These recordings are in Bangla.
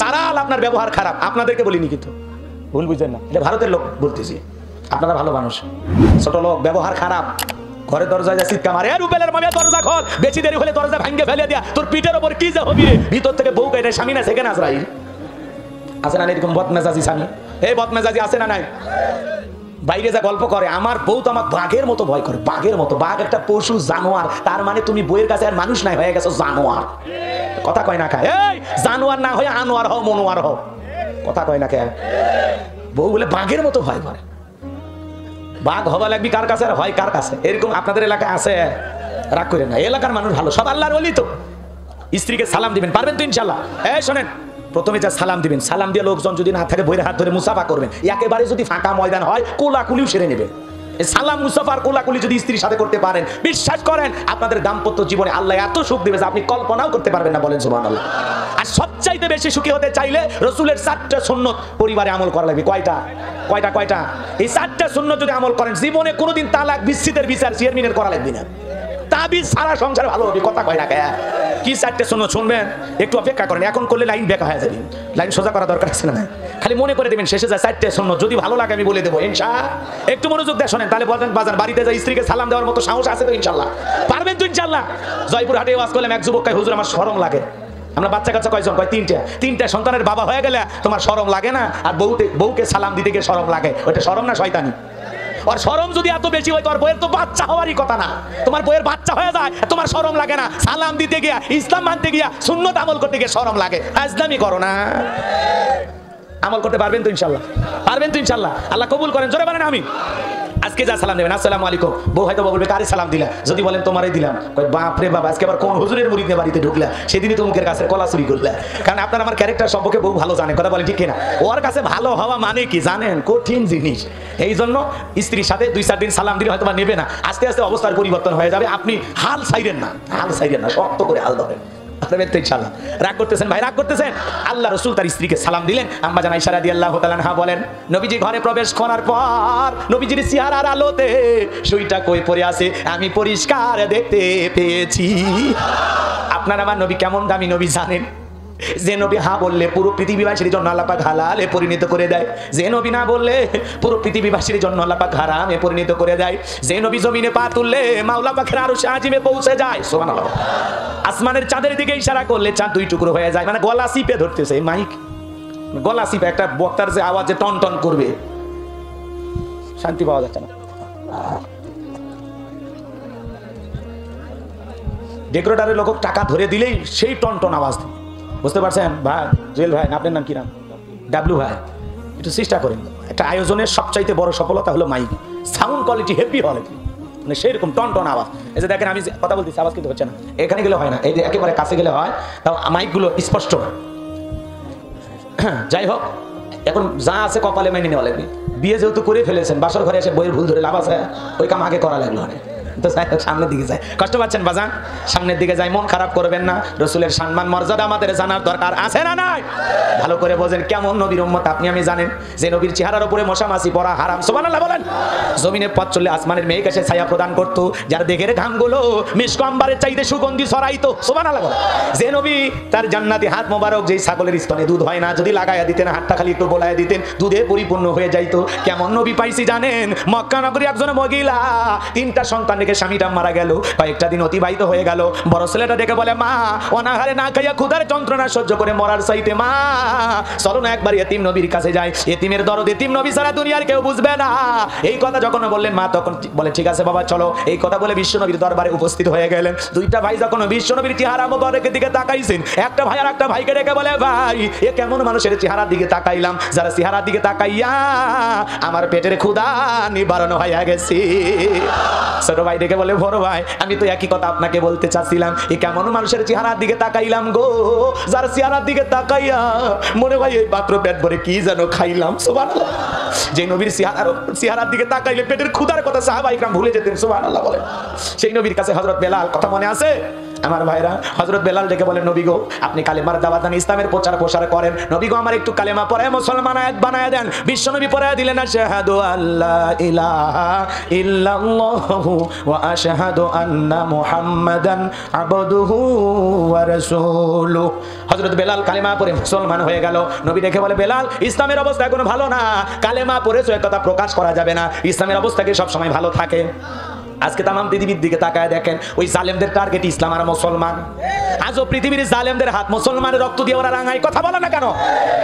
সারাল আপনার ব্যবহার খারাপ। আপনাদেরকে বলিনি কিন্তু, ভুল বুঝছেন না, এটা ভারতের লোক বলতেছি। আপনারা ভালো মানুষ, ছোট লোক, ব্যবহার খারাপ। ঘরে দরজা যা চিৎকা মারে, রুবেলের মামা দরজা খোল, বেশি দেরি হলে দরজা ভাঙ্গে ফেলে দিয়া, তোর পিঠের ওপর কি যা হবি রে। ভিতর থেকে বউ কেটে স্বামী না সেখানে আজরাইল আছে না, এরকম বদমেজাজি স্বামী, এই বদমেজাজি আছে না নাই? বাইরে যা গল্প করে, আমার বউ তো আমার বাঘের মতো ভয় করে, বাঘের মতো। বাঘ একটা পশু, জানোয়ার, তার মানে তুমি বইয়ের কাছে আর মানুষ নাই, হয়ে গেছো জানোয়ার। কথা কয় না খায়, এই জানোয়ার না হয়ে আনোয়ার হও, মনোয়ার হও। কথা কয় না খায়, বউ বলে বাঘের মতো ভয় করে। বাঘ হওয়া লাগবি কার কাছে আর হয় কার কাছে? এরকম আপনাদের এলাকায় আছে? রাগ করেন না, এলাকার মানুষ ভালো, সব আল্লাহর ওলি তো। স্ত্রীকে সালাম দিবেন, পারবেন তো ইনশাল্লাহ? শোনেন, প্রথমে যা সালাম দিবেন, সালাম দিয়ে লোকজন যদি না থাকে বইয়ের হাত ধরে মুসাফা করবেন। একেবারে যদি ফাঁকা ময়দান হয় কোলাকুলিও সেরে নেবেন। সালাম মুসাফার কোলাকুলি যদি স্ত্রীর সাথে করতে পারেন, বিশ্বাস করেন আপনাদের দাম্পত্য জীবনে আল্লাহ এত সুখ দিবে যে আপনি কল্পনাও করতে পারবেন না। বলেন সুবহানাল্লাহ। আর সবচাইতে বেশি সুখী হতে চাইলে রসুলের 4টা সুন্নত পরিবারে আমল করা লাগবে। কয়টা? এই 4টা সুন্নত যদি আমল করেন, জীবনে কোনোদিন তালাক বিচ্ছেদের বিচার চেয়ারম্যানের করা লাগবে না। তাবিজ সারা সংসার ভালো হবে। কথা কয় না কে? কি 4টে সুন্নত শুনবেন? একটু অপেক্ষা করেন, এখন করলে লাইন বেকা হয়ে যাবে। লাইন সোজা করা দরকার আছে না? খালি মনে করে দেবেন, শেষে যায় 4টে সুন্নত। যদি ভালো লাগে আমি বলে দেবো ইনশাআল্লাহ। একটু মনোযোগ দিয়ে শোনেন, তাহলে বলেন বাজান বাড়িতে যাই স্ত্রীকে সালাম দেওয়ার মতো সাহস আছে তো ইনশাআল্লাহ? পারবেন তো ইনশাআল্লাহ? জয়পুরহাটে ওয়াজ করলাম, এক যুবক কয় হুজুর আমার শরম লাগে। আমরা বাচ্চা কাচ্চা কয়জন? কয় 3টে সন্তানের বাবা হয়ে গেলে তোমার শরম লাগে না? আর বউকে সালাম দিতে গিয়ে শরম লাগে, ওইটা শরম না শয়তানি? আর শরম যদি এত বেশি হয়, তোমার বইয়ের তো বাচ্চা হওয়ারই কথা না। তোমার বইয়ের বাচ্চা হয়ে যায়, তোমার শরম লাগে না? সালাম দিতে গিয়া, ইসলাম মানতে গিয়া, সুন্নত আমল করতে গিয়ে শরম লাগে। ইসলামই করো না। আমল করতে পারবেন তো ইনশাল্লাহ? পারবেন তো ইনশাল্লাহ? আল্লাহ কবুল করেন, জোরে বলেন আমিন। আজকে যা সালাম দেবেন, আসসালামু আলাইকুম, বউ হয়তো বলবে কারে সালাম দিলা? যদি বলেন তোমারই দিলাম, কই বাপ রে বাবা, আজকে আবার কোন হুজুরের মুরিদের বাড়িতে ঢুকলা, সেদিনই তো মুখের কাছে কলা চুরি করলা। কারণ আপনার আমার ক্যারেক্টার সম্পর্কে বউ ভালো জানে। কথা বলেন ঠিক কিনা? ওর কাছে ভালো হওয়া মানে কি জানেন? কঠিন জিনিস। এই জন্য স্ত্রীর সাথে 2-4 দিন সালাম দিলে হয়তো বা নেবে না, আস্তে আস্তে অবস্থার পরিবর্তন হয়ে যাবে। আপনি হাল ছাইরেন না, শক্ত করে হাল ধরেন। রাগ করতেছেন ভাই, রাগ করতেছেন? আল্লাহ রসুল তার স্ত্রীকে সালাম দিলেন। আম্মা জান আয়েশা রাদিয়াল্লাহু তাআলা আনহা বলেন, নবীজি ঘরে প্রবেশ করার পর নবীজির চেহারার আলোতে সুইটা কই পড়ে আছে আমি পরিষ্কার দেখতে পেয়েছি। আপনার আমার নবী কেমন দামি নবী জানেন? যে নবী হা বললে পুরো পৃথিবীবাসীর জন্য আল্লাহ পাক হালালে পরিণত করে দেয়। যে নবী না বললে পুরো পৃথিবীবাসীর জন্য আল্লাহ পাক হারামে পরিণত করে দেয়। যে নবী জমিনে পা তুললে মাওলা পাকের আরশে আজিমে পৌঁছে যায়। সুবহানাল্লাহ। আসমানের চাঁদের দিকে ইশারা করলে চাঁদ 2 টুকরো হয়ে যায়। মানে গলা চিপে ধরতেছে মাইক, গলা চিপে একটা বক্তার যে আওয়াজে টন টন করবে, শান্তি পাওয়া যাচ্ছে না। ডেকোরেটরের লোক টাকা ধরে দিলেই সেই টন টন আওয়াজ দেয়। বুঝতে পারছেন ভাই? জুয়েল ভাই, আপনার নাম কি নাম? ডাবলু ভাই। একটু চেষ্টা করেন। একটা আয়োজনের সবচাইতে বড় সফলতা হলো মাইক, সাউন্ড কোয়ালিটি হেভি হলে, মানে সেরকম টন টন আওয়াজ। এই যে দেখেন আমি কথা বলতেছি, আওয়াজ কিন্তু হচ্ছে না। এখানে গেলে হয় না, এই যে একেবারে কাছে গেলে হয়, তাও মাইকগুলো স্পষ্ট। যাই হোক, এখন যা আছে কপালে মেনে নেওয়া লাগবে। বিয়ে যেহেতু করে ফেলেছেন, বাসর ঘরে এসে বইয়ের ভুল ধরে লাভ আছে? ওই কাম আগে করা লাগলো অনেক। তো যাই হোক, সামনের দিকে যায়। কষ্ট পাচ্ছেন বাজান? সামনের দিকে যায়, মন খারাপ করবেন না। রসুলের সম্মান মর্যাদা আমাদের জানার দরকার আছে না নাই? ভালো করে বোঝেন কেমন নবীর উম্মত আপনি আমি জানেন? যে নবীর চেহারার উপরে মশা মাছি পড়া হারাম। সুবহানাল্লাহ বলেন। জমিনে পথ চললে আসমানের মেঘ এসে ছায়া প্রদান করতো, যার দেহের ঘামগুলো মিশক আম্বারের চাইতে সুগন্ধি ছড়াইতো। সুবহানাল্লাহ বলেন। যে নবী তার জান্নাতি হাত মোবারক যেই ছাগলের স্তনে দুধ হয় না, যদি লাগাইয়া দিতেন, হাতটা খালি একটু গোলায় দিতেন, দুধে পরিপূর্ণ হয়ে যাইতো। কেমন নবী পাইছি জানেন? মক্কা নগরী একজন মহিলা 3টা সন্তান রেখে স্বামীটা মারা গেল। কয়েকটা দিন অতিবাহিত হয়ে গেল। বড় ছেলেটা ডেকে বলে, মা, অনাহারে না খাইয়া ক্ষুধার যন্ত্রণা সহ্য করে মরার চাইতে মা চলো না একবার এতিম নবীর কাছে যাই। এতিমের দরদ এতিম নবী ছাড়া দুনিয়ার কেউ বুঝবে না। এই কথা যখন বললেন মা, তখন বলে ঠিক আছে বাবা চলো। এই কথা বলে বিশ্ব নবীর দরবারে উপস্থিত হয়ে গেলেন। 2টা ভাই যখন বিশ্ব নবীর চেহারা মোবারকের দিকে তাকাইছেন, একটা ভাই আর একটা ভাইকে ডেকে বলে, ভাই এ কেমন মানুষের চেহারার দিকে তাকাইলাম, যারা চেহারার দিকে তাকাইয়া আমার পেটের ক্ষুধা নিবারণ হয়ে গেছে। ছোট ভাই ডেকে বলে, বড় ভাই আমি তো একই কথা আপনাকে বলতে চাচ্ছিলাম। এই কেমন মানুষের চেহারার দিকে তাকাইলাম গো, যার চেহারার দিকে তাকাইয়া মনে হয় এই পাত্র পেট ভরে কি যেন খাইলাম। সুবহানাল্লাহ। যে নবীর চেহারার দিকে তাকাইলে পেটের ক্ষুধার কথা সাহাবায়ে কেরাম ভুলে যেতেন। সুবহানাল্লাহ বলেন। সেই নবীর কাছে হযরত বেলাল, কথা মনে আছে? আমার ভাইরা, হযরত বেলাল ডেকে বলেন, নবী গো, আপনি কালেমার দাওয়াত দেন, ইসলামের প্রচার প্রসার করেন, নবী গো আমার একটু কালেমা পড়ে মুসলমান আয়াত বানায় দেন। বিশ্বনবী পড়ায় দিলেন, আশহাদু আল্লা ইলাহা ইল্লাল্লাহু ওয়া আশহাদু আন্না মুহাম্মাদান আবদুহু ওয়া রাসূলুহু। হযরত বেলাল কালেমা পড়ে মুসলমান হয়ে গেল। নবী দেখে বলে, বেলাল ইসলামের অবস্থা এখন ভালো না, কালেমা পড়েছো এ কথা প্রকাশ করা যাবে না, ইসলামের অবস্থা কি সব সময় ভালো থাকে? আজকে তামাম পৃথিবীর দিকে তাকায় দেখেন, ওই জালেমদের টার্গেট ইসলাম আর মুসলমান। আজও পৃথিবীর জালেমদের হাত মুসলমানের রক্ত দিয়ে ওরা রাঙায়, কথা বলে না কেন?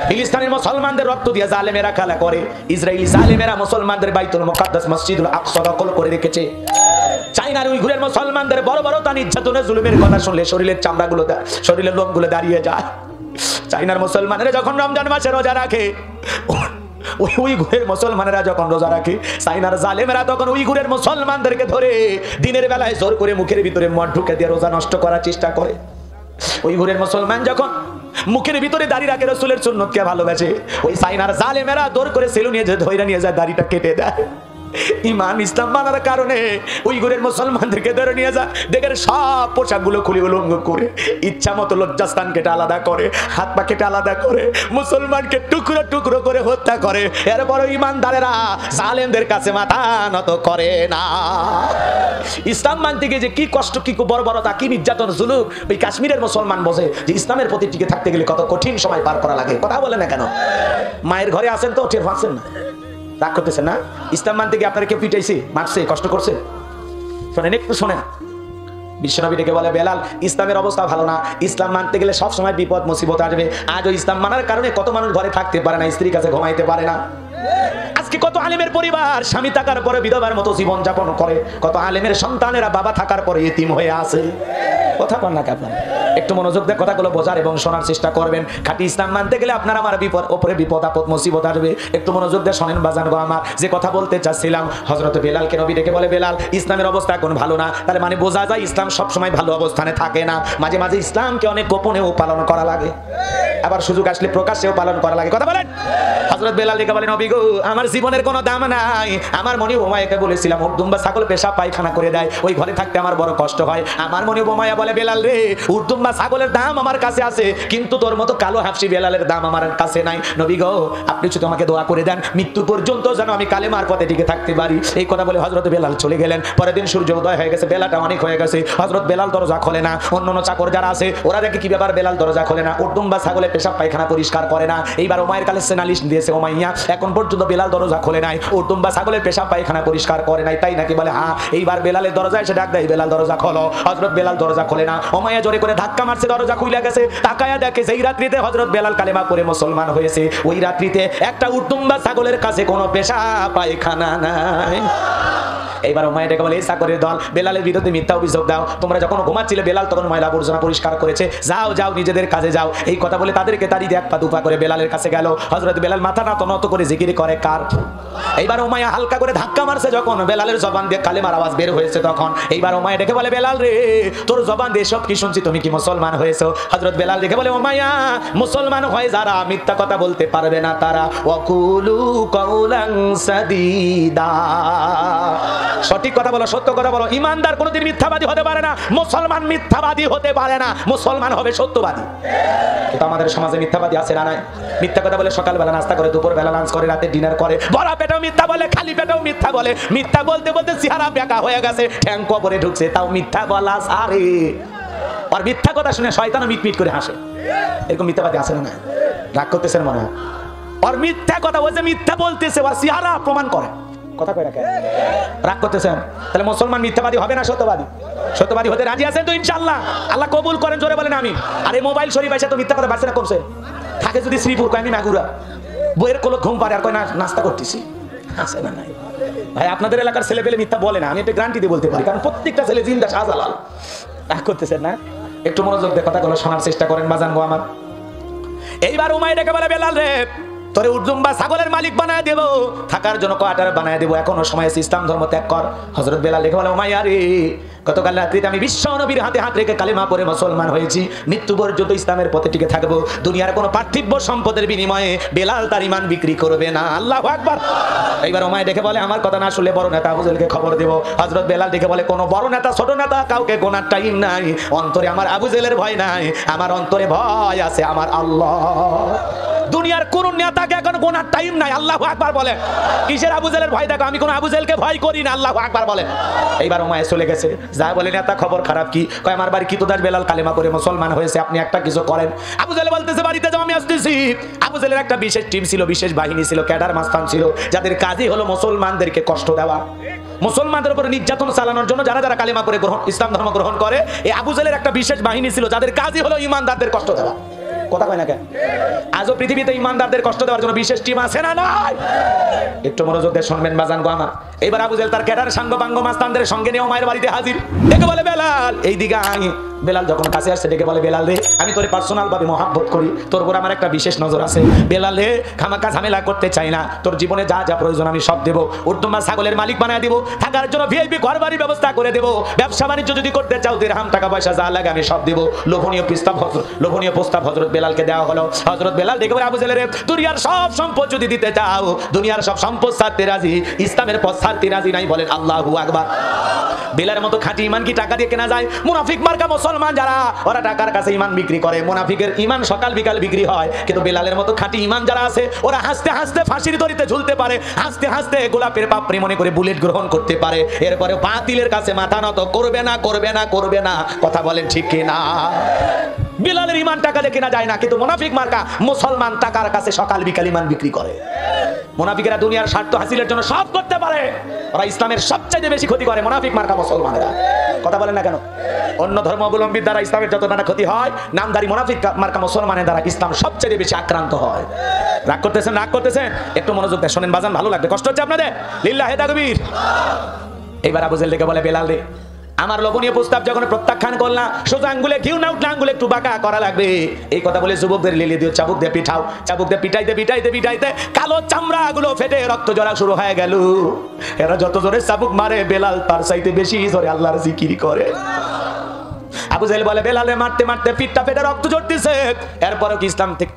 ফিলিস্তিনের মুসলমানদের রক্ত দিয়ে জালেমেরা খেলা করে, ইসরায়েলি জালেমেরা মুসলমানদের বাইতুল মুকাদ্দাস মসজিদুল আকসা দখল করে রেখেছে। চাইনার উইঘুরের মুসলমানদের বড় বড় তা নির্যাতনের জুলুমের কথা শুনলে শরীরের চামড়াগুলো, শরীরের লোমগুলো দাঁড়িয়ে যায়। চাইনার মুসলমানেরা যখন রমজান মাসে রোজা রাখে, ওই উইঘুরের মুসলমানেরা যখন রোজা রাখে, চাইনার জালেমেরা তখন উইঘুরের মুসলমানদেরকে ধরে দিনের বেলায় জোর করে মুখের ভিতরে মদ ঢুকে দিয়ে রোজা নষ্ট করার চেষ্টা করে। উইঘুরের মুসলমান যখন মুখের ভিতরে দাড়ি রাখে, রাসূলের সুন্নতকে ভালোবাসে, ওই চাইনার জালেমেরা দৌড় করে সেলুন নিয়ে যায়, ধইরা নিয়ে যায়, দাড়িটা কেটে দেয়। ইমান ইসলাম মানার কারণে উইঘুরের মুসলমানদেরকে ধরে নিয়ে যায়, দেখেন সব পোশাকগুলো খুলে উলঙ্গ করে, ইচ্ছা মতো লজ্জাস্থান কেটে আলাদা করে, হাত পা কেটে আলাদা করে, মুসলমানকে টুকরো টুকরো করে হত্যা করে। এরপর ইমানদারেরা জালেমদের কাছে মাথা নত করে না। ইসলাম মানতে গিয়ে যে কি কষ্ট, কি বর্বরতা, কি নির্যাতন জুলুম, ওই কাশ্মীরের মুসলমান বোঝে যে ইসলামের প্রতি টিকে থাকতে গেলে কত কঠিন সময় পার করা লাগে। কথা বলে না কেন? মায়ের ঘরে আছেন তো টের পাচ্ছেন না, রাগ করতেছেন না? ইসলাম মানতে গিয়ে আপনারা কেউ পিটাইছে, মারছে, কষ্ট করছে? শোনেন, একটু শোনেন। বিশ্বনবী ডেকে বলে, বেলাল ইসলামের অবস্থা ভালো না, ইসলাম মানতে গেলে সবসময় বিপদ মুসিবত আসবে। আজও ইসলাম মানার কারণে কত মানুষ ঘরে থাকতে পারে না, স্ত্রীর কাছে ঘুমাইতে পারে না। আজকে কত আলেমের পরিবার স্বামী থাকার পরে বিধবার মতো জীবন যাপন করে, কত আলেমের সন্তানেরা বাবা থাকার পরে ইতিম হয়ে আছে। কথা বল না কেন? একটু মনোযোগ দিয়ে কথাগুলো বোঝার এবং শোনার চেষ্টা করবেন। খাঁটি ইসলাম মানতে গেলে আপনার আমার বিপদ ওপরে বিপদ আপদ মুসিবত আসবে। একটু মনোযোগ দিয়ে শোনেন বাজান গো আমার, যে কথা বলতে চাচ্ছিলাম, হযরত বেলালকে নবী ডেকে বলে, বেলাল ইসলামের অবস্থা এখন ভালো না। তাহলে মানে বোঝা যায় ইসলাম সবসময় ভালো অবস্থানে থাকে না, মাঝে মাঝে ইসলামকে অনেক গোপনেও পালন করা লাগে, আবার সুযোগ আসলে প্রকাশ্যেও পালন করা লাগে। কথা বলেন। হযরত বেলাল ডেকে বলে, নবী গো আমার জীবনের কোনো দাম নাই, আমার মনে বোমায়াকে বলেছিলাম উট দুম্বা ছাগল পেশাব পায়খানা করে দেয়, ওই ঘরে থাকতে আমার বড় কষ্ট হয়। আমার মনে বোমায়া বলে, বেলাল রে উট দুম্বা ছাগলের দাম আমার কাছে আছে, কিন্তু তোর মতো কালো হাফসি বেলালের দাম আমার কাছে নাই। নবী গো আপনি শুধু আমাকে দোয়া করে দেন, মৃত্যু পর্যন্ত যেন আমি কালেমার পথে টিকে থাকতে পারি। এই কথা বলে হযরত বেলাল চলে গেলেন। পরের দিন সূর্য উদয় হয়ে গেছে, বেলাটা অনেক হয়ে গেছে। হযরত বেলাল দরজা খোলে না। অন্যান্য চাকর যারা আছে ওরা দেখে কি ব্যাপার, বেলাল দরজা খোলে না, উট দুম্বা ছাগলের পেশাব পায়খানা পরিষ্কার করে না। এইবার উমাইয়ের কাছে নালিশ দিয়েছে, উমাইয়া এখন পর্যন্ত বেলাল দরজা খোলে নাই, উট দুম্বা ছাগলের পেশাব পায়খানা পরিষ্কার করে নাই, তাই নাকি? বলে হ্যাঁ। এইবার বেলালের দরজা এসে ডাক দেয়, বেলাল দরজা খোলো। হযরত বেলাল দরজা খোলে না, উমাইয়া জোরে করে ধাক্কা মারছে, দরজা খুলে গেছে। তাকায়া দেখে যেই রাত্রিতে হযরত বেলাল কালেমা পড়ে মুসলমান হয়েছে, ওই রাত্রিতে একটা উট দুম্বা ছাগলের কাছে কোনো পেশাব পায়খানা নাই। এইবার উমাইয়া ডেকে বলে, এই চাকরের দল বেলালের বিরুদ্ধে মিথ্যা অভিযোগ দাও, তোমরা যখন ঘুমাচ্ছিলে বেলাল তখন ময়লা আবর্জনা পরিষ্কার করেছে, যাও যাও নিজেদের কাজে যাও। এই কথা বলে তাদেরকে তাড়িয়ে এক পা দুপা করে বেলালের কাছে গেল। হযরত বেলাল মাথা নত করে জিকির করে কার? এইবার উমাইয়া হালকা করে ধাক্কা মারছে, যখন বেলালের জবান দিয়ে কালেমার আওয়াজ বের হয়েছে, তখন এইবার উমাইয়া ডেকে বলে, বেলাল রে তোর জবান দিয়ে সব কি শুনছি, তুমি কি মুসলমান হয়েছো? হযরত বেলাল ডেকে বলে, উমাইয়া মুসলমান হয় যারা মিথ্যা কথা বলতে পারবে না তারা, ওয়াকুলু কাউলান সাদীদা, সঠিক কথা বলো, সত্য কথা বলো। ইমানদার কোনোদিন মিথ্যাবাদী হতে পারে না, মুসলমান মিথ্যাবাদী হতে পারে না, মুসলমান হবে সত্যবাদী। কিন্তু আমাদের সমাজে মিথ্যাবাদী আছে না নাই? মিথ্যা কথা বলে, সকালবেলা নাস্তা করে, দুপুরবেলা লাঞ্চ করে, রাতে ডিনার করে, ভরা পেটেও মিথ্যা বলে, খালি পেটেও মিথ্যা বলে। মিথ্যা বলতে বলতে চেহারা বেঁকা হয়ে গেছে, ঠ্যাং কবরে ঢুকছে, তাও মিথ্যা বলা সারে। আর মিথ্যা কথা শুনে শয়তানও মিটমিট করে হাসে। এরকম মিথ্যাবাদী আছে না? রাগ করতেছেন মনে হয়? আর মিথ্যা কথা বলছে, মিথ্যা বলতেছে, আর চেহারা প্রমাণ করে। কথা কয় রাখেন, রাগ করতেছেন? তাহলে মুসলমান মিথ্যাবাদী হবে না সত্যবাদী? সত্যবাদী হতে রাজি আছেন তো ইনশাআল্লাহ? আল্লাহ কবুল করেন, জোরে বলেন আমি। আর এই মোবাইল শরীফ এসে তো মিথ্যা কথা বাড়ছে না কমছে? থাকে যদি শ্রীপুর কয় আমি মাগুরা, বইয়ের কোলো ঘুম পারে, আর কয় না নাস্তা করতেছি, আছে না নাই? ভাই আপনাদের এলাকার ছেলে পেলে মিথ্যা বলে না, আমি একটা গ্যারান্টি দিয়ে বলতে পারি, কারণ প্রত্যেকটা ছেলে জিন্দা শাহজালাল। রাগ করতেছেন না? একটু মনোযোগ দিয়ে কথাগুলো শোনার চেষ্টা করেন বাজান গো আমার। এইবার উমাইয়া ডেকে বলে, বেলাল রে তোরে উর্দুম্বা ছাগলের মালিক বানায় দেব, থাকার জন্য কোয়ার্টার বানায় দেব, এখনো সময় আছে, ইসলাম ধর্ম ত্যাগ কর। হযরত বেলাল লিখে বলে, উমাইয়া রে, গতকাল রাত্রিতে আমি বিশ্ব নবীর হাতে হাত রেখে কালিমা পড়ে মুসলমান হয়েছি, মৃত্যু পর্যন্ত ইসলামের পথে টিকে থাকবো, দুনিয়ার কোনো পার্থিব সম্পদের বিনিময়ে বেলাল তার ঈমান বিক্রি করবে না। আল্লাহু আকবার। এইবার উমাইয়া দেখে বলে, আমার কথা না শুনলে বড় নেতা আবু জেহেলকে খবর দেব। হযরত বেলাল দেখে বলে, কোনো বড় নেতা ছোট নেতা কাউকে গোনার টাইম নাই, অন্তরে আমার আবু জেহেলের ভয় নাই, আমার অন্তরে ভয় আছে আমার আল্লাহ। দুনিয়ার কোন নেতাকে এখন গোনার টাইম নাই। আল্লাহু আকবার বলে। কিসের আবু জেহেলের ভয় দেখো, আমি কোন আবু জেহেলকে ভয় করি না। আল্লাহু আকবার বলে। এইবার উমাইয়া চলে গেছে, যা বলে, নেতা খবর খারাপ কি? কয়, আমার বাড়ি কিতদাস বেলাল কালেমা করে মুসলমান হয়েছে, আপনি একটা কিছু করেন। আবু জেহেল বলতেছে, বাড়িতে যাও, আমি আসতেছি। আবু জেহেলের একটা বিশেষ টিম ছিল, বিশেষ বাহিনী ছিল, ক্যাডার মাস্তান ছিল, যাদের কাজই হলো মুসলমানদেরকে কষ্ট দেওয়া, মুসলমানদের উপর নির্যাতন চালানোর জন্য যারা যারা কালেমা করে ইসলাম ধর্ম গ্রহণ করে, এই আবু জেহেলের একটা বিশেষ বাহিনী ছিল, যাদের কাজই হলো ইমানদারদের কষ্ট দেওয়া। কথা কয় না কেন? আজও পৃথিবীতে ইমানদারদের কষ্ট দেওয়ার জন্য বিশেষ টিম আছে না নাই? একটু মনোযোগ দিয়ে শুনবেন বাজান গো আমার। এবার আবু জেহেল তার ক্যাডার সাঙ্গপাঙ্গ মাস্তানদের সঙ্গে নিয়ে উমাইয়ের বাড়িতে হাজির। দেখে বলে, বেলাল এইদিকে আয়। বেলাল যখন কাছে আসছে ডেকে বলে, বেলাল রে, আমি তোরে পার্সোনাল ভাবে মহব্বত করি, তোর উপর আমার একটা বিশেষ নজর আছে। বেলাল রে, খামাকা ঝামেলা করতে চাই না, তোর জীবনে যা যা প্রয়োজন আমি সব দেবো, উর্দুম্বা ছাগলের মালিক বানায় দেবো, থাকার জন্য ভিআইপি ঘর বাড়ির ব্যবস্থা করে দেবো, ব্যবসা বাণিজ্য যদি করতে চাও দিরহাম টাকা পয়সা যা লাগে আমি সব দেবো। লোভনীয় প্রস্তাব হযরত বেলালকে দেওয়া হলো। হযরত বেলাল দেখে বলে, আবু জেহেল রে, দুনিয়ার সব সম্পদ যদি দিতে চাও, দুনিয়ার সব সম্পদ ছাড়তে রাজি, ইসলামের পথ ছাড়তে রাজি নাই। বলেন আল্লাহু আকবার। বেলালের মতো খাঁটি ঈমান কি টাকা দিয়ে কেনা যায়? মুনাফিক মার্কা মুসলমান যারা, ওরা টাকার কাছে ঈমান বিক্রি করে। মুনাফিকের ঈমান সকাল বিকাল বিক্রি হয়, কিন্তু বেলালের মতো খাঁটি ঈমান যারা আছে, ওরা হাসতে হাসতে ফাঁসির দড়িতে ঝুলতে পারে, হাসতে হাসতে গোলাপের পাপড়ি মনে করে বুলেট গ্রহণ করতে পারে, এরপরে বাতিলের কাছে মাথা নত করবে না, করবে না, করবে না। কথা বলেন ঠিক কিনা? বেলালের ঈমান টাকা দিয়ে কেনা যায় না, কিন্তু মুনাফিক মার্কা মুসলমান টাকার কাছে সকাল বিকাল ঈমান বিক্রি করে। মুনাফিকেরা দুনিয়ার স্বার্থ হাসিলের জন্য সব করতে পারে, ওরা ইসলামের সবচেয়ে বেশি ক্ষতি করে মুনাফিক মার্কা মুসলমানেরা। কথা বলেন না কেন? অন্য ধর্মাবলম্বীর দ্বারা ইসলামের যতটা ক্ষতি হয়, নামদারি মুনাফিক মার্কা মুসলমানের দ্বারা ইসলাম সবচেয়ে বেশি আক্রান্ত হয়। রাগ করতেছেন? রাগ করতেছেন? একটু মনোযোগ দিয়ে শোনেন বাজান, ভালো লাগবে। কষ্ট হচ্ছে আপনাদের? লিল্লাহি তাকবীর। এবার আবু জেহেল দেখে বলে, বেলাল রে, আমার লোভনীয় প্রস্তাব যখন প্রত্যাখ্যান করলাম, সোজা আঙ্গুলে ঘিউ না উঠলে আঙ্গুলে একটু বাঁকা করা লাগবে। এই কথা বলে যুবকদের লিলি দিয়ে চাবুক দিয়ে পিঠাও, চাবুক দিয়ে পিটাইতে পিটাইতে পিটাইতে কালো চামড়া গুলো ফেটে রক্ত ঝরা শুরু হয়ে গেল। এরা যত জোরে চাবুক মারে, বেলাল তার চাইতে বেশি জোরে আল্লাহর জিকির করে। আবু জেহেল বলে, বেলালে মারতে মারতে পিঠটা ফেটে রক্ত ঝরতেছে, এরপরও কি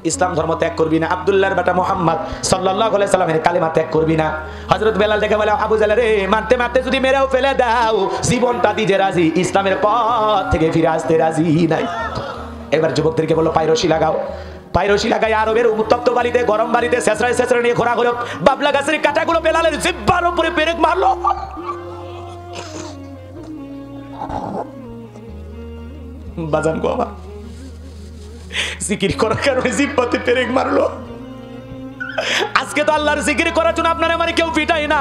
ইসলাম ধর্ম ত্যাগ করবি না? আব্দুল্লাহর বেটা মুহাম্মদ সাল্লাল্লাহু আলাইহি সাল্লামের কালিমা ত্যাগ করবি না? হযরত বেলাল দেখে বলে, আবু জেহেল রে, মারতে মারতে যদি মেরেও ফেলে দাও, জীবনটা দিতে রাজি, ইসলামের পথ থেকে ফিরে আসতে রাজি নাই। এবার যুবকদেরকে বললো, পাইরসি লাগাও। পাইরসি লাগাই আরবের উত্তপ্ত বালিতে, গরম বালিতে ছেঁচড়ায় ছেঁচড়ে নিয়ে ঘোরা হলো। বাবলা গাছের কাঁটাগুলো বেলালের জিহ্বার উপরে পেরেক মারলো। বাজান গো আমার, জিকির করার কারণে জিহ্বাতে পেরেক মারলো। আজকে তো আল্লাহর জিকির করার জন্য আপনার আমার কেউ পিটাই না,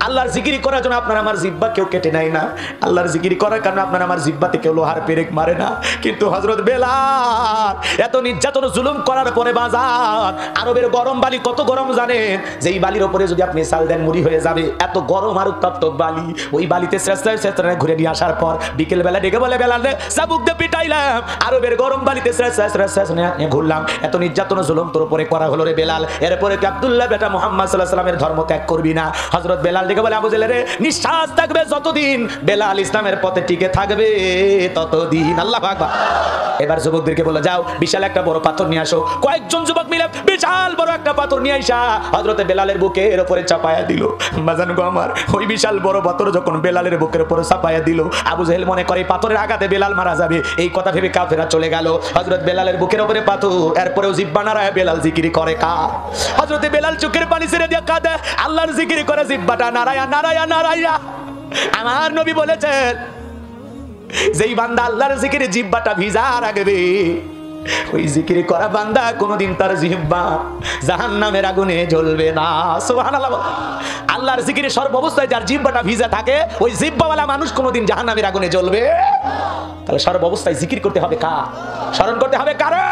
আল্লাহর জিকির করার জন্য আপনার আমার জিহ্বা কেউ কেটে নেয় না, আল্লাহর জিকির করার কারণে আপনার আমার জিহ্বাতে কেউ লোহার পেরেক মারে না। কিন্তু হযরত বেলাল এত নির্যাতন জুলুম করার পরে বাজার, আরবের গরম বালি কত গরম জানেন? যেই বালির উপরে যদি আপনি চাল দেন মুড়ি হয়ে যাবে, এত গরম আর উত্তপ্ত বালি। ওই বালিতে ছেঁচড়ে ঘুরে নিয়ে আসার পর বিকেল বেলা ডেকে বলে, বেলাল রে, চাবুক দিয়ে পিটাইলাম, আরবের গরম বালিতে ছেঁচড়ে ঘুরলাম, এত নির্যাতন জুলুম তোর উপরে করা হলো রে বেলাল, এরপরে কি আব্দুল্লাহ বেটা মুহাম্মদ সাল্লাল্লাহু আলাইহি সাল্লামের ধর্ম ত্যাগ করবি না? হযরত বেলাল ডেকে বলে, আবু জেহেল রে, নিঃশ্বাস থাকবে যতদিন বেলাল ইসলামের পথে টিকে থাকবে ততদিন। আল্লাহু আকবার। এবার যুবকদেরকে বলে, যাও বিশাল একটা বড় পাথর নিয়ে আসো। কয়েকজন যুবক মিলে বিশাল বড় একটা পাথর নিয়ে আইসা হযরতে বেলালের বুকের উপরে চাপায়া দিল। বাজান গো আমার, ওই বিশাল বড় পাথর যখন বেলালের বুকের উপরে চাপায়া দিল, আবু জেহেল মনে করে পাথরের আঘাতে বেলাল মারা যাবে, এই কথা ভেবে কাফেররা চলে গেল। হযরত বেলালের বুকের উপরে পাথর, এরপরেও জিহ্বা নাড়ায় বেলাল জিকির করে। হযরতে বেলাল চোখের পানি ছেড়ে দিয়ে কাঁদে, আল্লাহর জিকির করে জিহ্বাটা নাড়ায়া নাড়ায়া নাড়ায়া। আমার নবী বলেছেন, যেই বান্দা আল্লাহর জিকিরে জিহ্বাটা ভিজা রাখবে, ওই জিকির করা বান্দা কোনদিন তার জিহ্বা জাহান্নামের আগুনে জ্বলবে না। সুবহানাল্লাহ। আল্লাহর জিকিরে সর্বাবস্থায় যার জিহ্বাটা ভিজা থাকে, ওই জিহ্বাওয়ালা মানুষ কোনদিন জাহান্নামের আগুনে জ্বলবে। তাহলে সর্বাবস্থায় জিকির করতে হবে কার? স্মরণ করতে হবে কারে?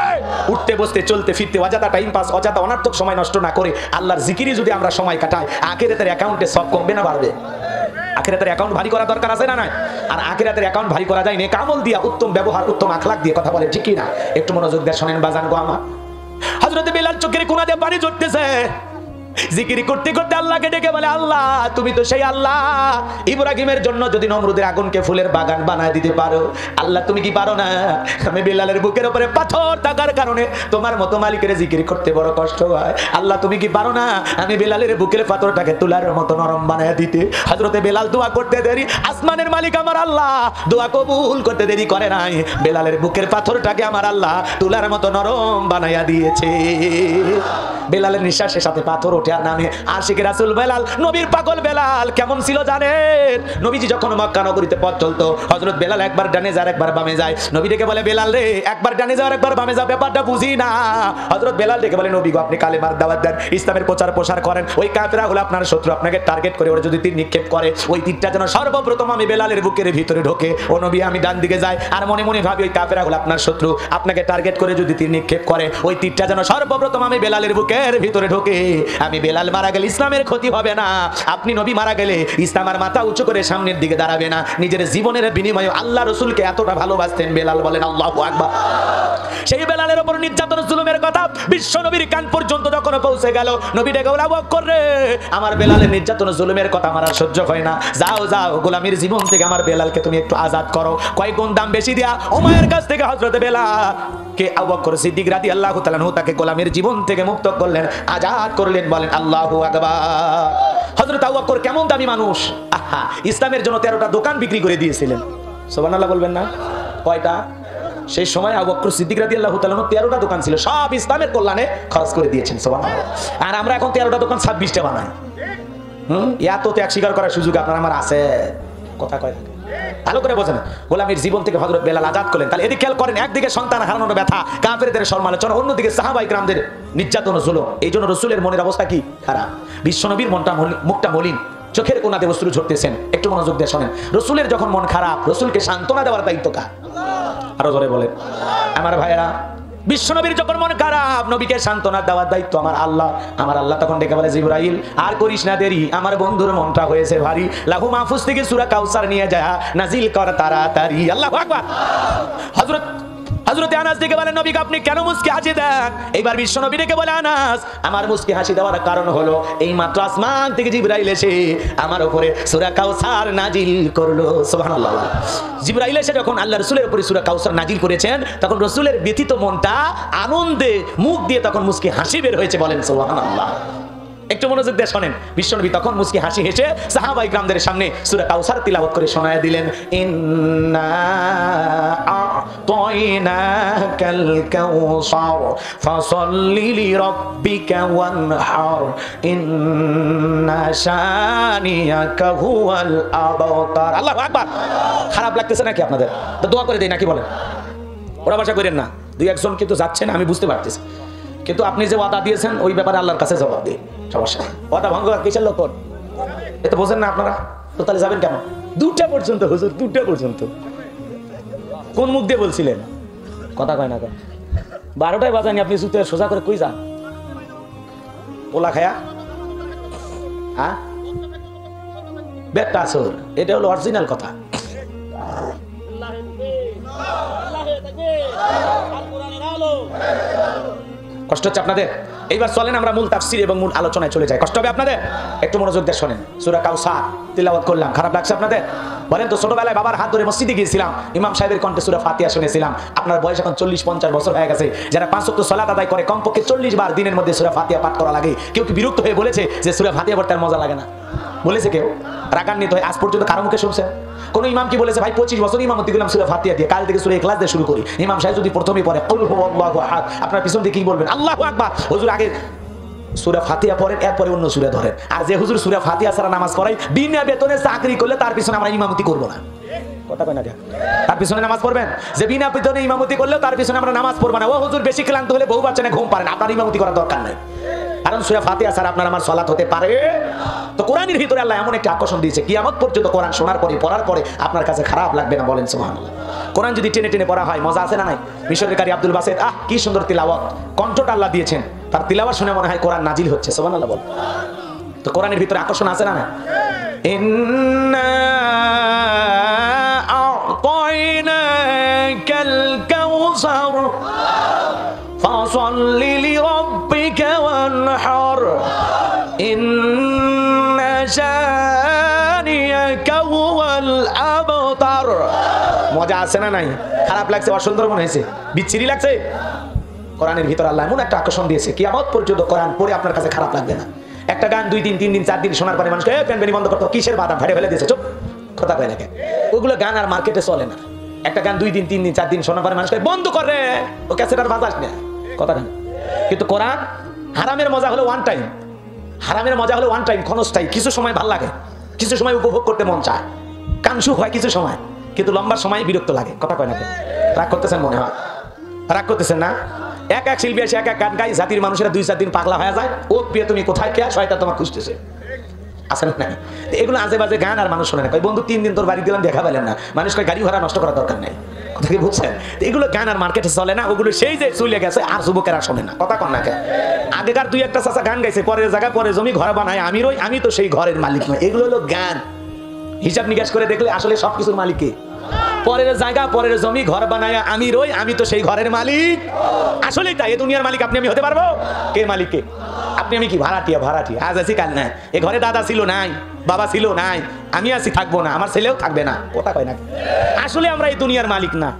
উঠতে বসতে চলতে ফিরতে অযথা টাইম পাস, অযথা অনার্থক সময় নষ্ট না করে আল্লাহর জিকিরে যদি আমরা সময় কাটাই, আখিরাতের অ্যাকাউন্টে সব কমবে না বাড়বে? আখিরাতের অ্যাকাউন্ট ভারী করা দরকার আছে না নাই? আর আখিরাতের অ্যাকাউন্ট ভারী করা যায় নেক আমল দিয়া, উত্তম ব্যবহার, উত্তম আখলাক দিয়ে। কথা বলে ঠিক কি না? একটু মনোযোগ দিয়ে শোনেন বাজান গো আমার। হযরত হযরত বেলাল চোখের কোণা দিয়ে পানি ঝরতেছে, জিকির করতে করতে আল্লাহকে ডেকে বলে, আল্লাহ তুমি তো সেই আল্লাহ ইব্রাহিমের জন্য যদি নমরুদের আগুনকে ফুলের বাগান বানায় দিতে পারো, আল্লাহ তুমি কি পারো না? আমি বেলালের বুকের উপরে পাথর থাকার কারণে তোমার মতো মালিকের জিকির করতে বড় কষ্ট হয়, আল্লাহ তুমি কি পারো না আমি বেলালের বুকের পাথরটাকে তুলার মতো নরম বানায় দিতে? হযরতে বেলাল দোয়া করতে দেরি, আসমানের মালিক আমার আল্লাহ দোয়া কবুল করতে দেরি করে নাই, বেলালের বুকের পাথরটাকে আমার আল্লাহ তুলার মতো নরম বানাইয়া দিয়েছে। বেলালের নিঃশ্বাসের সাথে পাথর ওঠে আর নামে। আশিক রাসূল বেলাল, নবীর পাগল বেলাল কেমন ছিল জানেন? নবীজি যখন মক্কা নগরীতে পথ চলতো, হযরত বেলাল একবার ডানে যায় একবার বামে যায়। নবী ডেকে বলে, বেলাল রে একবার ডানে যাও একবার বামে যাও, ব্যাপারটা বুঝি না। হযরত বেলাল ডেকে বলে, নবী গো আপনি কালেমার দাওয়াত দেন, ইসলামের প্রচার প্রসার করেন, ওই কাফেররা হলো আপনার শত্রু, আপনাকে টার্গেট করে ওরা যদি তীর নিক্ষেপ করে, ওই তীরটা যেন সর্বপ্রথম আমি বেলালের বুকের ভিতরে ঢোকে। ও নবী আমি ডান দিকে যাই আর মনে মনে ভাবি ওই কাফেররা হলো আপনার শত্রু, আপনাকে টার্গেট করে যদি তীর নিক্ষেপ করে, ওই তীরটা যেন সর্বপ্রথম আমি বেলালের বুকের ভিতরে ঢোকে। আমি বেলাল মারা গেলে ইসলামের ক্ষতি হবে না, আপনি নবী মারা গেলে ইসলামের মাথা উঁচু করে সামনের দিকে দাঁড়াবে না। নিজের জীবনের বিনিময়ে আল্লাহ রাসূলকে এতটা ভালোবাসতেন বেলাল, বলেন আল্লাহু আকবার। সেই বেলালের উপর নির্যাতন জুলুমের কথা বিশ্ব নবীর কান পর্যন্ত যখন পৌঁছে গেল, নবী ডেকে বলে, আবু বকর রে আমার বেলালের নির্যাতন জুলুমের কথা আমার আর সহ্য হয় না, যাও যাও গোলামীর জীবন থেকে আমার বেলালকে তুমি একটু আজাদ করো। কয়েক গুণ দাম বেশি দিয়া উমাইয়ের কাছ থেকে হযরত বেলাল কে আবু বকর সিদ্দিক রাদিয়াল্লাহু তাআলা আনহু তাকে গোলামীর জীবন থেকে মুক্ত করলেন, আজাদ করলেন, বলেন আল্লাহু আকবার। হযরত আবু বকর কেমন দামি মানুষ, আহা ইসলামের জন্য 13টা দোকান বিক্রি করে দিয়েছিলেন। সুবহানাল্লাহ বলবেন না? কয়টা? সেই সময় আবু বকর সিদ্দিক রাদিয়াল্লাহু তাআলা 13টা দোকান ছিল, সব ইসলামের কল্যাণে খরচ করে দিয়েছেন। সুবহানাল্লাহ। আর আমরা এখন 13টা দোকান 26টা বানাই। এত ত্যাগ স্বীকার করার সুযোগ আপনার আমার আছে? কথা কয় না, ভালো করে বোঝেন। গোলামীর জীবন থেকে হযরত বেলাল আজাদ করলেন। তাহলে এদিকে খেয়াল করেন, একদিকে সন্তান হারানোর ব্যথা, কাফেরদের সমালোচনা, অন্যদিকে সাহাবায়ে কেরামদের নির্যাতন ও জুলুম। এই জন্য রাসূলের মনের অবস্থা কি খারাপ, বিশ্বনবীর মুখটা মলিন, চোখের কোণাতে অশ্রু ঝরতেছেন। একটু মনোযোগ দিয়ে শোনেন, রাসূলের যখন মন খারাপ, রাসূলকে সান্ত্বনা দেওয়ার দায়িত্ব কার? আরো জোরে বলেন আমার ভাইয়েরা। বিশ্বনবীর যখন মন খারাপ, নবীকে সান্ত্বনা দেওয়ার দায়িত্ব আমার আল্লাহ। আমার আল্লাহ তখন ডেকে বলে, জিবরাইল আর করিস না দেরি, আমার বন্ধুর মনটা হয়েছে ভারী, লাহু মাহফুজ থেকে সূরা কাউসার নিয়ে যা নাজিল কর তাড়াতাড়ি। আল্লাহু আকবার। হযরত আনাস ডেকে বলেন, নবী আপনি কেন মুস্কি হাসি দেন? এইবার বিশ্বনবী ডেকে বলে, আনাস আমার মুস্কি হাসি দেওয়ার কারণ হলো এই মাত্র আসমান থেকে জিবরাইল এসে আমার উপরে সূরা কাউসার নাজিল করলো। সুবহানাল্লাহ। জিবরাইল এসে যখন আল্লাহ রাসূলের উপরে সূরা কাউসার নাজিল করেছেন, তখন রাসূলের ব্যথিত মনটা আনন্দে মুখ দিয়ে তখন মুস্কি হাসি বের হয়েছে, বলেন সুবহানাল্লাহ। একটু মনোযোগ দিয়ে শোনেন, বিশ্বনবী তখন মুস্কি হাসি হেসে সাহাবায়ে কিরামদের সামনে সূরা কাউসার তিলাওয়াত করে শোনায়া দিলেন, ইন্না আ'তাইনাকাল কাউসার ফাসাল্লি লিরাব্বিকা ওয়ানহার ইন্না শানিয়াকা হুয়াল আবতার। আল্লাহু আকবার। খারাপ লাগতেছে নাকি আপনাদের? তো দোয়া করে দেই নাকি বলেন? ওরা ভাষা করেন না, দুই একজন কিন্তু যাচ্ছেন আমি বুঝতে পারতেছি, কিন্তু আপনি যে ওয়াদা দিয়েছেন ওই ব্যাপারে আল্লাহর কাছে জবাব দিন। সমস্যা, ওয়াদা ভঙ্গ কিসের লক্ষণ এ তো বোঝেন না আপনারা, তো তাহলে যাবেন কেন? 2টা পর্যন্ত হুজুর, 2টা পর্যন্ত কোন মুখ দিয়ে বলছিলেন? কথা কয় না কেন? 12টায় বাজানি, আপনি জুতে সোজা করে কই যান? পোলা খায়া হ্যাঁ বেটা আসর, এটা হলো অরিজিনাল কথা। কষ্ট হচ্ছে আপনাদের? এইবার চলেন আমরা মূল তাফসীর এবং মূল আলোচনায় চলে যাই। কষ্ট হবে আপনাদের? একটু মনোযোগ দিয়ে শোনেন। সূরা কাউসার তিলাওয়াত করলাম, খারাপ লাগছে আপনাদের? বলেন তো, ছোটবেলায় বাবার হাত ধরে মসজিদে গিয়েছিলাম, ইমাম সাহেবের কণ্ঠে সূরা ফাতিহা শুনেছিলাম। আপনার বয়স এখন 40-50 বছর হয়ে গেছে, যারা 5 ওয়াক্ত সালাত আদায় করে কমপক্ষে 40 বার দিনের মধ্যে সূরা ফাতিহা পাঠ করা লাগে। কেউ কি বিরক্ত হয়ে বলেছে যে সূরা ফাতিহা পড়তে আর মজা লাগে না? বলেছে কেউ? রাগান্বিত হয়ে আজ পর্যন্ত কারো মুখে শুনছেন? কোন ইমাম কি বলেছে, ভাই 25 বছর ইমামতি করলাম সূরা ফাতিহা দিয়ে, কাল থেকে সূরা ইখলাস দিয়ে শুরু করি? ইমাম সাহেব যদি প্রথমেই পড়ে কুল হুয়াল্লাহু আহাদ, আপনার পিছন দিয়ে কি বলবেন? আল্লাহু আকবার। হুজুর আগে সূরা ফাতিহা পড়েন, এরপরে অন্য সূরা ধরেন। আর যে হুজুর সূরা ফাতিহা ছাড়া নামাজ পড়াই, বিনা বেতনে চাকরি করলে তার পিছনে আমরা ইমামতি করব না। কথা কয় না? তার পিছনে নামাজ পড়বেন? যে বিনা বেতনে ইমামতি করলেও তার পিছনে আমরা নামাজ পড়ব না। ও হুজুর বেশি ক্লান্ত হলে বউ বাচ্চা নিয়ে ঘুম পারেন, আপনার ইমামতি করার দরকার নাই, কারণ সূরা ফাতিহা ছাড়া আপনার আমার সালাত হতে পারে। তো কোরআনের ভিতরে আল্লাহ এমন একটা আকর্ষণ দিয়েছে, কিয়ামত পর্যন্ত কোরআন শোনার পরে পড়ার পরে আপনার কাছে খারাপ লাগবে না, বলেন সুবহানাল্লাহ। কোরআন যদি টেনে টেনে পড়া হয় মজা আছে না নাই? মিশরের কারি আব্দুল বাসেত, কি সুন্দর তিলাওয়াত, কণ্ঠটা আল্লাহ দিয়েছেন, তার তিলাওয়াত শুনে মনে হয় কোরআন নাজিল হচ্ছে। সুবহানাল্লাহ বল। তো কোরআনের ভিতরে আকর্ষণ আছে না? ইন্না আ'তাইনাকাল কাউসার ফাসাল্লি লিরাব্বিকা শানিয়াকা হুয়াল আবতার। মজা আছে না নাই? খারাপ লাগছে, অসুন্দর মনে হয়েছে, বিচ্ছিরি লাগছে? কোরআনের ভিতর আল্লাহ এমন একটা আকর্ষণ দিয়েছে, কিয়ামত পর্যন্ত কোরআন পড়ে আপনার কাছে খারাপ লাগবে না। একটা গান 2 দিন 3 দিন 4 দিন শোনার পরে মানুষকে প্যানপ্যানি বন্ধ করতো, কিসের বাদাম ফাটে ফেলে দিয়েছে, চুপ কথা কয় নাকি? ওগুলো গান আর মার্কেটে চলে না। একটা গান 2 দিন 3 দিন 4 দিন শোনার পরে মানুষকে বন্ধ করে, ও ক্যাসেট আর বাজাস না, কথা না। কিন্তু কোরআন, হারামের মজা হলো ওয়ান টাইম, হারামের মজা হলো ওয়ান টাইম, ক্ষণস্থায়ী। কিছু সময় ভালো লাগে, কিছু সময় উপভোগ করতে মন চায়, কানসুখ হয় কিছু সময়, কিন্তু লম্বা সময় বিরক্ত লাগে, কথা কয় নাকি? রাগ করতেছেন মনে হয়, রাগ করতেছেন না? এক এক শিল্পী এসে এক এক গান গাই, জাতির মানুষেরা 2-4 দিন পাগলা হয়ে যায়। ও প্রিয় তুমি কোথায়, কে শয়তান তোমার খুঁজতেছে, আসেন না? এগুলো আজে বাজে গান আর মানুষ শোনে না। কই বন্ধু 3 দিন তোর বাড়ি দিলাম, দেখা পেলেন না, মানুষ কয় গাড়ি ভাড়া নষ্ট করার দরকার নাই, কথা কি বুঝছেন? এগুলো গান আর মার্কেটে চলে না, ওগুলো সেই যে চলে গেছে, আর যুবকেরা শোনে না, কথা কন না কে? আগেকার 2-1টা চাচা গান গাইছে, পরের জায়গায় পরে জমি ঘর বানায় আমি রই, আমি তো সেই ঘরের মালিক নয়। এগুলো হলো গান। হিসাব নিকাশ করে দেখলে আসলে সবকিছুর মালিক কে? পরের জায়গা, পরের জমি, ঘর বানায় আমি রই, আমি তো সেই ঘরের মালিক। আসলেই তাই, এই দুনিয়ার মালিক আপনি আমি হতে পারবো? কে মালিক কে? আপনি আমি কি ভাড়াটিয়া? ভাড়াটিয়া, আজ আছি কাল নাই। এ ঘরে দাদা ছিল নাই, বাবা ছিল নাই, আমি আছি থাকবো না, আমার ছেলেও থাকবে না, কথা কয় না? আসলে আমরা এই দুনিয়ার মালিক না,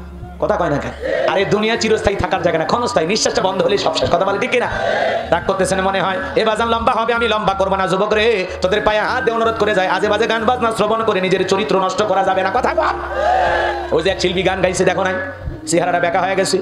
কথা কয় না? আর এই দুনিয়া চিরস্থায়ী থাকার জায়গা না, ক্ষণস্থায়ী। নিঃশ্বাসটা বন্ধ হলে সব শেষ, কথা বলে ঠিক কিনা? রাগ করতেছেন মনে হয়? এ বাজান লম্বা হবে, আমি লম্বা করবো না। যুবক রে, তোদের পায়ে হাত দিয়ে অনুরোধ করে যায়, আজে বাজে গান বাজনা শ্রবণ করে নিজের চরিত্র নষ্ট করা যাবে না, কথা বল। ওই যে এক শিল্পী গান গাইছে, দেখো নাই চেহারাটা বেঁকা হয়ে গেছে।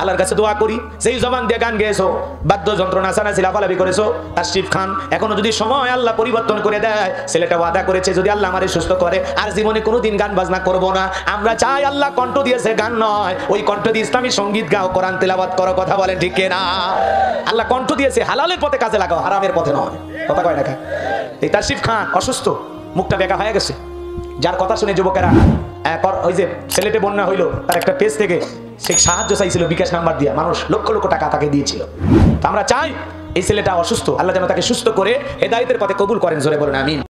আল্লাহর কাছে দোয়া করি, সেই জবান দিয়ে গান গেয়েছো, বাদ্যযন্ত্র নাচানাচি লাফালাফি করেছো, তাশরিফ খান, এখনো যদি সময় আল্লাহ পরিবর্তন করে দেয়, ছেলেটা ওয়াদা করেছে যদি আল্লাহ আমারে সুস্থ করে আর জীবনে কোনোদিন গান বাজনা করবো না। আমরা চাই, আল্লাহ কণ্ঠ দিয়েছে, গান নয়, ওই কণ্ঠ দিয়ে ইসলামী সঙ্গীত গাও, কোরআন তেলাওয়াত করো, কথা বলেন ঠিক কিনা? আল্লাহ কণ্ঠ দিয়েছে, হালালের পথে কাজে লাগাও, হারামের পথে নয়, কথা কয় না? এই তাশরিফ খান অসুস্থ, মুখটা বেঁকা হয়ে গেছে, যার কথা শুনে যুবকেরা, ওই যে ছেলেটে বন্যা হইলো, তার একটা পেজ থেকে সে সাহায্য চাইছিল বিকাশ নাম্বার দিয়ে, মানুষ লক্ষ লক্ষ টাকা তাকে দিয়েছিল। আমরা চাই এই ছেলেটা অসুস্থ, আল্লাহ যেন তাকে সুস্থ করে হেদায়েতের পথে কবুল করেন, জোরে বলেন আমিন।